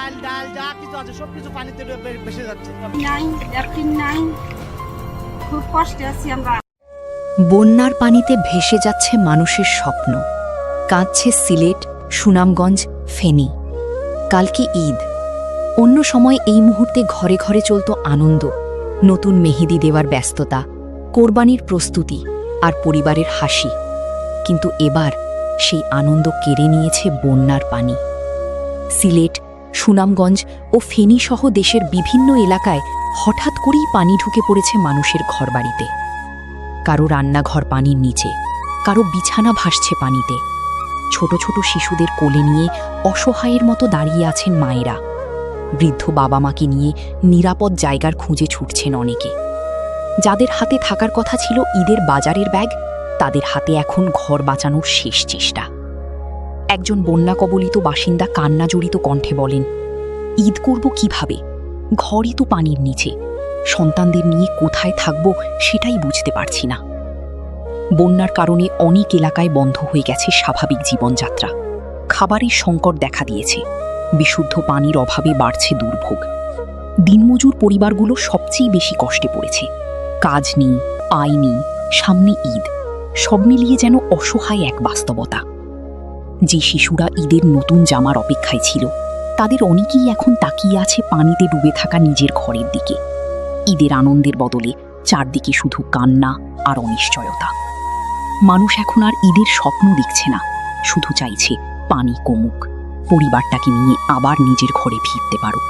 চাল ডাল যা কিছু আছে সবকিছু পানিতে ভেসে যাচ্ছে। নাই, ল্যাট্রিন নাই, খুব কষ্টে আছি আমরা। বন্যার পানিতে ভেসে যাচ্ছে মানুষের স্বপ্ন, কাঁদছে সিলেট, সুনামগঞ্জ, ফেনী। কালকে ঈদ। অন্য সময় এই মুহূর্তে ঘরে ঘরে চলত আনন্দ, নতুন মেহেদি দেওয়ার ব্যস্ততা, কোরবানির প্রস্তুতি আর পরিবারের হাসি। কিন্তু এবার সেই আনন্দ কেড়ে নিয়েছে বন্যার পানি। সিলেট, সুনামগঞ্জ ও ফেনী সহ দেশের বিভিন্ন এলাকায় হঠাৎ করেই পানি ঢুকে পড়েছে মানুষের ঘরবাড়িতে। কারো রান্নাঘর পানির নিচে, কারো বিছানা ভাসছে পানিতে। ছোট ছোট শিশুদের কোলে নিয়ে অসহায়ের মতো দাঁড়িয়ে আছেন মায়েরা। বৃদ্ধ বাবা মাকে নিয়ে নিরাপদ জায়গার খুঁজে ছুটছেন অনেকে। যাদের হাতে থাকার কথা ছিল ঈদের বাজারের ব্যাগ, তাদের হাতে এখন ঘর বাঁচানোর শেষ চেষ্টা। একজন বন্যা কবলিত বাসিন্দা কান্না জড়িত কণ্ঠে বলেন, ঈদ করব কিভাবে? ঘরই তো পানির নিচে। সন্তানদের নিয়ে কোথায় থাকব সেটাই বুঝতে পারছি না। বন্যার কারণে অনেক এলাকায় বন্ধ হয়ে গেছে স্বাভাবিক জীবনযাত্রা। খাবারের সংকট দেখা দিয়েছে, বিশুদ্ধ পানির অভাবে বাড়ছে দুর্ভোগ। দিনমজুর পরিবারগুলো সবচেয়ে বেশি কষ্টে পড়েছে। কাজ নেই, আয় নেই, সামনে ঈদ, সব মিলিয়ে যেন অসহায় এক বাস্তবতা। যে শিশুরা ঈদের নতুন জামার অপেক্ষায় ছিল, তাদের অনেকেই এখন তাকিয়ে আছে পানিতে ডুবে থাকা নিজের ঘরের দিকে। ঈদের আনন্দের বদলে চারদিকে শুধু কান্না আর অনিশ্চয়তা। মানুষ এখন আর ঈদের স্বপ্ন দেখছে না, শুধু চাইছে পানি কমুক, পরিবারটাকে নিয়ে আবার নিজের ঘরে ফিরতে পারুক।